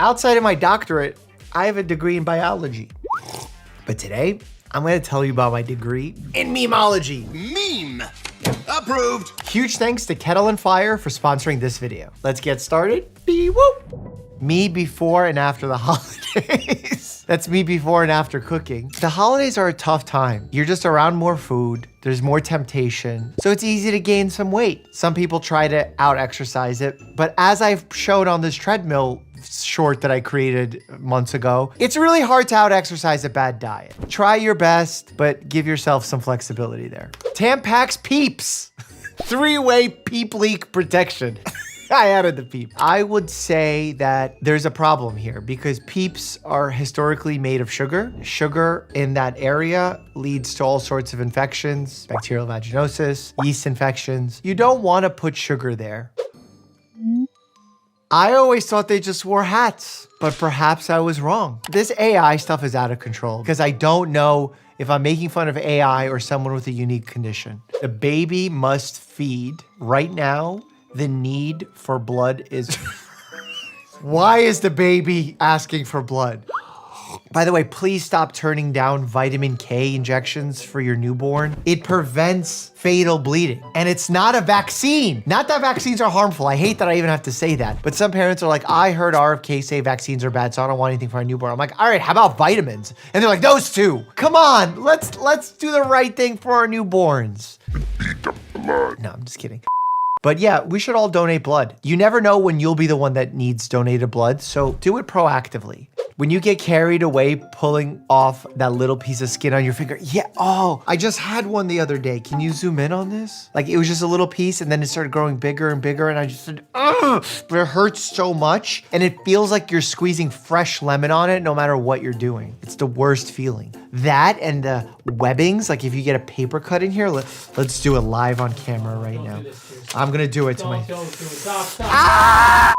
Outside of my doctorate, I have a degree in biology. But today, I'm gonna tell you about my degree in memology. Meme. Approved. Huge thanks to Kettle and Fire for sponsoring this video. Let's get started. Whoop. Me before and after the holidays. That's me before and after cooking. The holidays are a tough time. You're just around more food. There's more temptation. So it's easy to gain some weight. Some people try to out-exercise it. But as I've shown on this treadmill short that I created months ago, it's really hard to out-exercise a bad diet. Try your best, but give yourself some flexibility there. Tampax Peeps. 3-way peep leak protection. I added the peep. I would say that there's a problem here because peeps are historically made of sugar. Sugar in that area leads to all sorts of infections, bacterial vaginosis, yeast infections. You don't want to put sugar there. I always thought they just wore hats, but perhaps I was wrong. This AI stuff is out of control because I don't know if I'm making fun of AI or someone with a unique condition. The baby must feed right now. The need for blood is... Why is the baby asking for blood? By the way, please stop turning down vitamin K injections for your newborn. It prevents fatal bleeding. And it's not a vaccine. Not that vaccines are harmful. I hate that I even have to say that. But some parents are like, I heard RFK say vaccines are bad, so I don't want anything for our newborn. I'm like, all right, how about vitamins? And they're like, those two. Come on, let's do the right thing for our newborns. No, I'm just kidding. But yeah, we should all donate blood. You never know when you'll be the one that needs donated blood, so do it proactively. When you get carried away pulling off that little piece of skin on your finger, yeah, oh, I just had one the other day. Can you zoom in on this? Like it was just a little piece and then it started growing bigger and bigger and I just said, ugh, but it hurts so much and it feels like you're squeezing fresh lemon on it no matter what you're doing. It's the worst feeling. That and the webbings, like if you get a paper cut in here, let's do it live on camera right now. I'm gonna do it to my... Ah!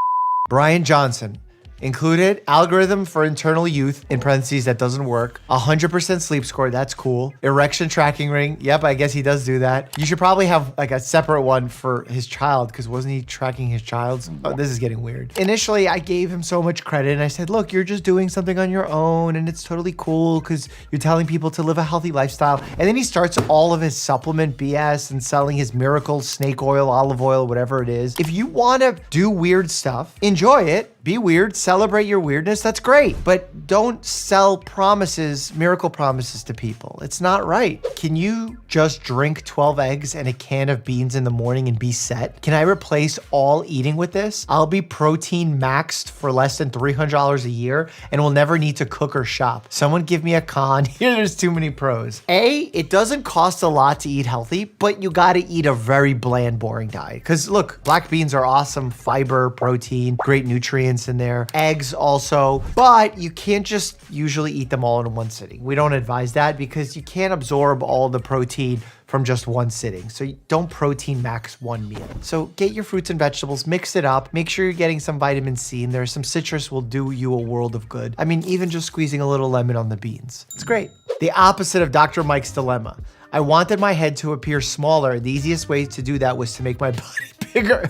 Brian Johnson. Included algorithm for internal youth, in parentheses, that doesn't work. 100% sleep score, that's cool. Erection tracking ring, yep, I guess he does do that. You should probably have like a separate one for his child because wasn't he tracking his child's? Oh, this is getting weird. Initially, I gave him so much credit and I said, look, you're just doing something on your own and it's totally cool because you're telling people to live a healthy lifestyle. And then he starts all of his supplement BS and selling his miracle snake oil, olive oil, whatever it is. If you wanna do weird stuff, enjoy it. Be weird, celebrate your weirdness, that's great. But don't sell promises, miracle promises to people. It's not right. Can you just drink 12 eggs and a can of beans in the morning and be set? Can I replace all eating with this? I'll be protein maxed for less than $300 a year and will never need to cook or shop. Someone give me a con. There's too many pros. A, it doesn't cost a lot to eat healthy, but you gotta eat a very bland, boring diet. Cause look, black beans are awesome, fiber, protein, great nutrients in there, eggs also, but you can't just usually eat them all in one sitting. We don't advise that because you can't absorb all the protein from just one sitting. So you don't protein max one meal. So get your fruits and vegetables, mix it up, make sure you're getting some vitamin C in there. Some citrus will do you a world of good. I mean, even just squeezing a little lemon on the beans. It's great. The opposite of Dr. Mike's dilemma. I wanted my head to appear smaller. The easiest way to do that was to make my body bigger.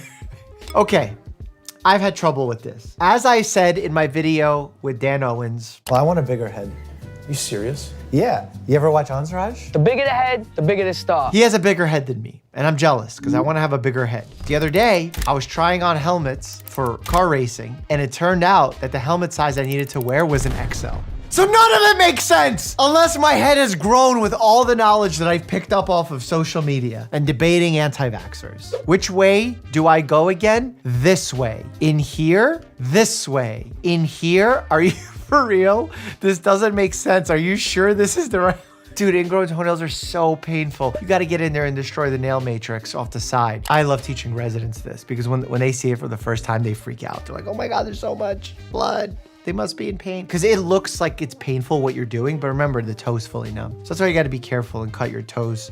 Okay. I've had trouble with this. As I said in my video with Dan Owens. Well, I want a bigger head. You serious? Yeah. You ever watch Entourage? The bigger the head, the bigger the star. He has a bigger head than me, and I'm jealous because I want to have a bigger head. The other day, I was trying on helmets for car racing, and it turned out that the helmet size I needed to wear was an XL. So none of it makes sense unless my head has grown with all the knowledge that I've picked up off of social media and debating anti-vaxxers. Which way do I go again? This way. In here? This way. In here? Are you for real? This doesn't make sense. Are you sure this is the right? Dude, ingrown toenails are so painful. You gotta get in there and destroy the nail matrix off the side. I love teaching residents this because when they see it for the first time, they freak out. They're like, oh my God, there's so much blood. They must be in pain. Because it looks like it's painful what you're doing, but remember, the toe's fully numb. So that's why you gotta be careful and cut your toes.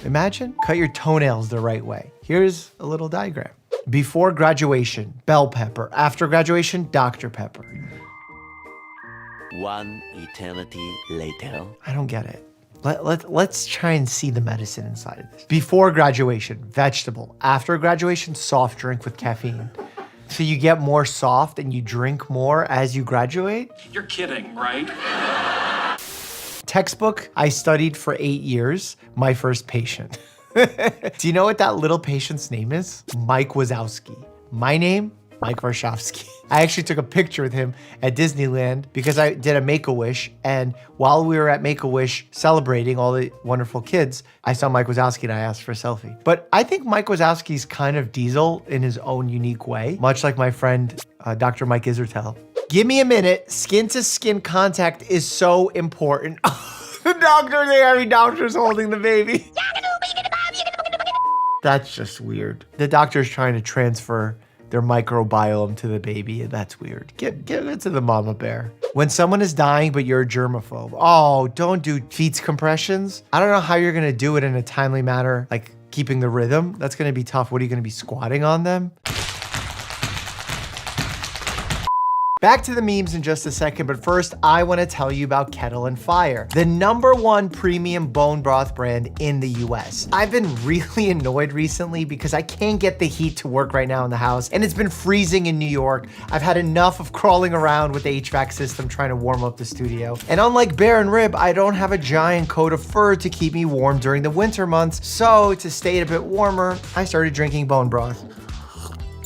Imagine, cut your toenails the right way. Here's a little diagram. Before graduation, bell pepper. After graduation, Dr. Pepper. One eternity later. I don't get it. Let's try and see the medicine inside of this. Before graduation, vegetable. After graduation, soft drink with caffeine. So you get more soft and you drink more as you graduate? You're kidding, right? Textbook, I studied for 8 years, my first patient. Do you know what that little patient's name is? Mike Wazowski. My name, Mike Warshawski. I actually took a picture with him at Disneyland because I did a Make-A-Wish, and while we were at Make-A-Wish celebrating all the wonderful kids, I saw Mike Wazowski and I asked for a selfie. But I think Mike Wazowski's kind of Diesel in his own unique way, much like my friend, Dr. Mike Isertel. Give me a minute. Skin-to-skin contact is so important. The doctor there, every doctor's holding the baby. That's just weird. The doctor's trying to transfer their microbiome to the baby, and that's weird. Give it to the mama bear. When someone is dying, but you're a germaphobe, oh, don't do feet compressions. I don't know how you're gonna do it in a timely manner, like keeping the rhythm. That's gonna be tough. What are you gonna be squatting on them? Back to the memes in just a second, but first I wanna tell you about Kettle and Fire, the #1 premium bone broth brand in the US. I've been really annoyed recently because I can't get the heat to work right now in the house, and it's been freezing in New York. I've had enough of crawling around with the HVAC system trying to warm up the studio. And unlike Bear and Rib, I don't have a giant coat of fur to keep me warm during the winter months, so to stay a bit warmer, I started drinking bone broth.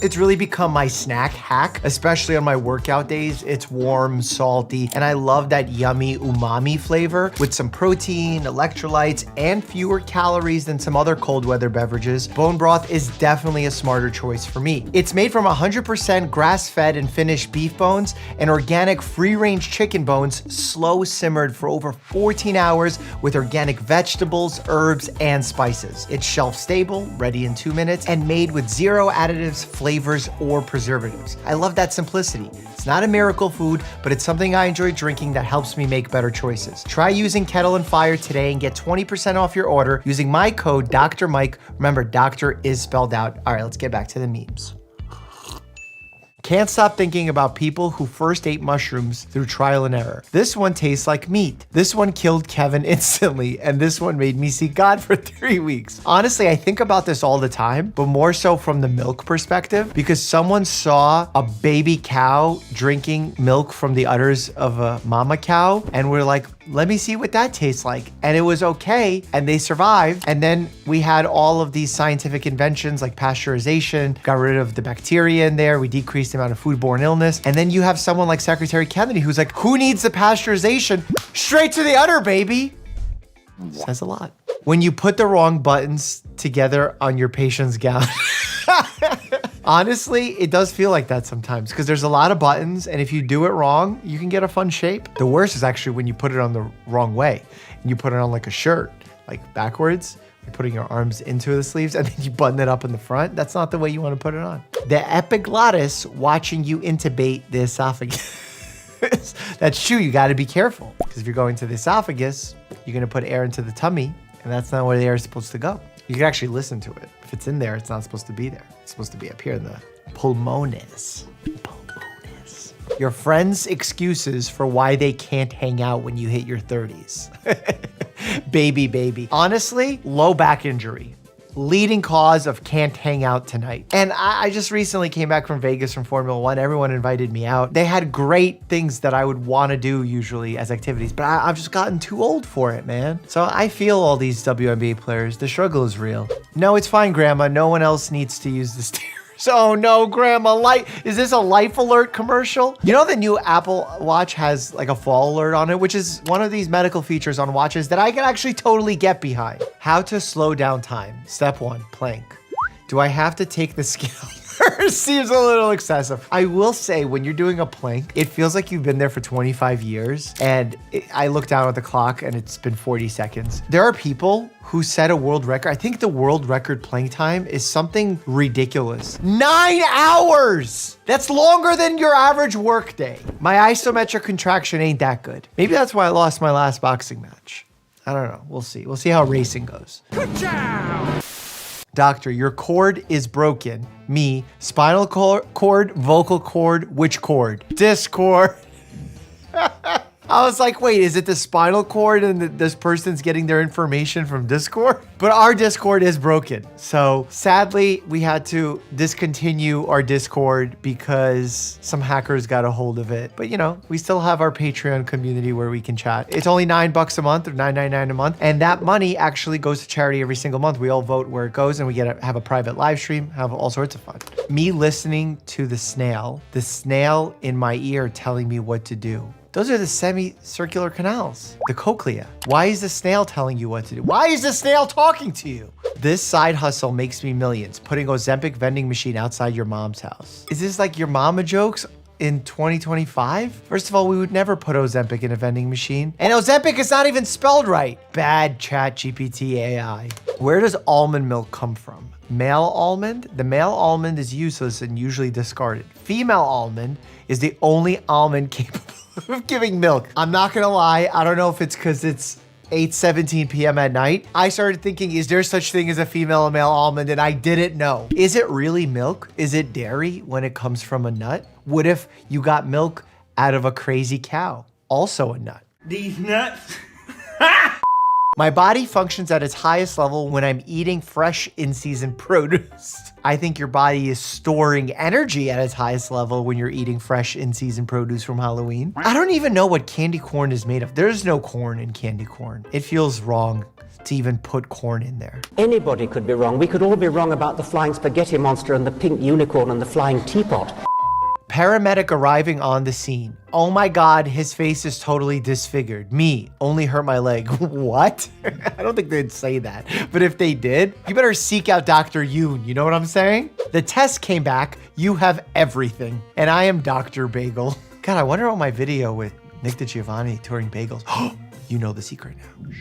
It's really become my snack hack, especially on my workout days. It's warm, salty, and I love that yummy umami flavor with some protein, electrolytes, and fewer calories than some other cold weather beverages. Bone broth is definitely a smarter choice for me. It's made from 100% grass-fed and finished beef bones and organic free-range chicken bones, slow simmered for over 14 hours with organic vegetables, herbs, and spices. It's shelf stable, ready in 2 minutes, and made with 0 additives, flavors, or preservatives. I love that simplicity. It's not a miracle food, but it's something I enjoy drinking that helps me make better choices. Try using Kettle and Fire today and get 20% off your order using my code Dr. Mike. Remember, doctor is spelled out. All right, let's get back to the memes. Can't stop thinking about people who first ate mushrooms through trial and error. This one tastes like meat. This one killed Kevin instantly, and this one made me see God for 3 weeks. Honestly, I think about this all the time, but more so from the milk perspective, because someone saw a baby cow drinking milk from the udders of a mama cow, and we're like, let me see what that tastes like. And it was okay, and they survived. And then we had all of these scientific inventions like pasteurization, got rid of the bacteria in there, we decreased the amount of foodborne illness. And then you have someone like Secretary Kennedy who's like, who needs the pasteurization? Straight to the udder, baby. Says a lot. When you put the wrong buttons together on your patient's gown. Honestly, it does feel like that sometimes because there's a lot of buttons, and if you do it wrong, you can get a fun shape. The worst is actually when you put it on the wrong way and you put it on like a shirt, like backwards. You're putting your arms into the sleeves and then you button it up in the front. That's not the way you want to put it on. The epiglottis watching you intubate the esophagus. That's true, you got to be careful because if you're going to the esophagus, you're going to put air into the tummy, and that's not where the air is supposed to go. You can actually listen to it. If it's in there, it's not supposed to be there. It's supposed to be up here in the pulmones. Pulmones. Your friends' excuses for why they can't hang out when you hit your 30s. Baby. Honestly, low back injury. Leading cause of can't hang out tonight. And I just recently came back from Vegas from Formula One. Everyone invited me out. They had great things that I would want to do usually as activities, but I've just gotten too old for it, man. So I feel all these WNBA players. The struggle is real. No, it's fine, Grandma. No one else needs to use the stairs. Oh no, Grandma, is this a Life Alert commercial? You know the new Apple Watch has like a fall alert on it, which is one of these medical features on watches that I can actually totally get behind. How to slow down time. Step 1, plank. Do I have to take the scale? Seems a little excessive. I will say when you're doing a plank, it feels like you've been there for 25 years. And I look down at the clock and it's been 40 seconds. There are people who set a world record. I think the world record plank time is something ridiculous. 9 hours! That's longer than your average work day. My isometric contraction ain't that good. Maybe that's why I lost my last boxing match. I don't know. We'll see. We'll see how racing goes. Good job! Doctor, your cord is broken. Me, spinal cord, vocal cord, which cord? Discord. I was like, wait, is it the spinal cord and this person's getting their information from Discord? But our Discord is broken. So sadly, we had to discontinue our Discord because some hackers got a hold of it. But you know, we still have our Patreon community where we can chat. It's only $9 a month or $9.99 a month. And that money actually goes to charity every single month. We all vote where it goes and we get to have a private live stream, have all sorts of fun. Me listening to the snail in my ear telling me what to do. Those are the semicircular canals, the cochlea. Why is the snail telling you what to do? Why is the snail talking to you? This side hustle makes me millions, putting Ozempic vending machine outside your mom's house. Is this like your mama jokes in 2025? First of all, we would never put Ozempic in a vending machine. And Ozempic is not even spelled right. Bad chat GPT AI. Where does almond milk come from? Male almond? The male almond is useless and usually discarded. Female almond is the only almond capable of giving milk. I'm not gonna lie, I don't know if it's because it's 8:17 p.m. at night. I started thinking, is there such thing as a female and male almond? And I didn't know. Is it really milk? Is it dairy when it comes from a nut? What if you got milk out of a crazy cow? Also a nut. These nuts. My body functions at its highest level when I'm eating fresh in-season produce. I think your body is storing energy at its highest level when you're eating fresh in-season produce from Halloween. I don't even know what candy corn is made of. There's no corn in candy corn. It feels wrong to even put corn in there. Anybody could be wrong. We could all be wrong about the flying spaghetti monster and the pink unicorn and the flying teapot. Paramedic arriving on the scene. Oh my God, his face is totally disfigured. Me, only hurt my leg. What? I don't think they'd say that. But if they did, you better seek out Dr. Yoon. You know what I'm saying? The test came back. You have everything. And I am Dr. Bagel. God, I wonder what my video with Nick DiGiovanni touring bagels. You know the secret now.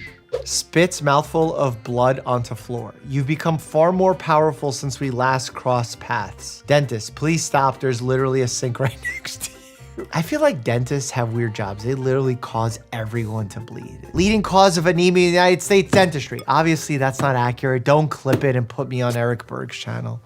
Spits mouthful of blood onto floor. You've become far more powerful since we last crossed paths. Dentist, please stop. There's literally a sink right next to you. I feel like dentists have weird jobs. They literally cause everyone to bleed. Leading cause of anemia in the United States, dentistry. Obviously, that's not accurate. Don't clip it and put me on Eric Berg's channel.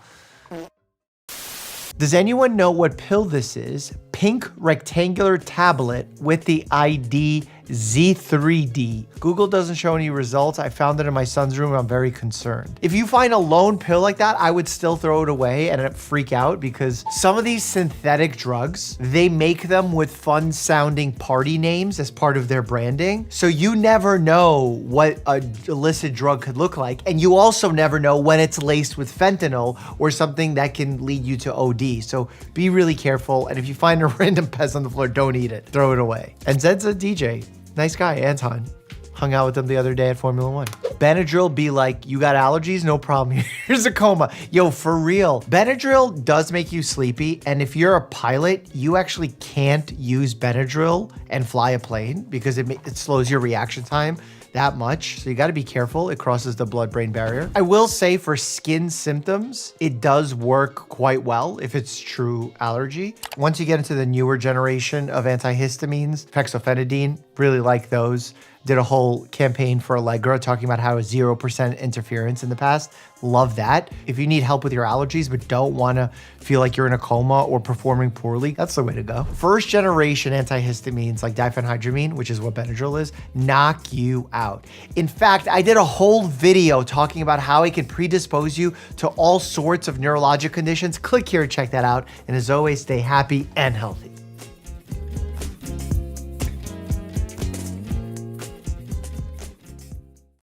Does anyone know what pill this is? Pink rectangular tablet with the ID Z3D. Google doesn't show any results. I found it in my son's room and I'm very concerned. If you find a lone pill like that, I would still throw it away and freak out because some of these synthetic drugs, they make them with fun sounding party names as part of their branding. So you never know what an illicit drug could look like. And you also never know when it's laced with fentanyl or something that can lead you to OD. So be really careful. And if you find a random pez on the floor, don't eat it. Throw it away. And Zed's a DJ. Nice guy, Anton. Hung out with him the other day at Formula One. Benadryl be like, you got allergies? No problem. Here's a coma. Yo, for real. Benadryl does make you sleepy. And if you're a pilot, you actually can't use Benadryl and fly a plane because it slows your reaction time that much. So you got to be careful. It crosses the blood-brain barrier. I will say for skin symptoms, it does work quite well if it's true allergy. Once you get into the newer generation of antihistamines, fexofenadine, really like those. Did a whole campaign for Allegra talking about how 0% interference in the past. Love that. If you need help with your allergies but don't want to feel like you're in a coma or performing poorly, that's the way to go. First generation antihistamines like diphenhydramine, which is what Benadryl is, knock you out. In fact, I did a whole video talking about how it can predispose you to all sorts of neurologic conditions. Click here to check that out. And as always, stay happy and healthy.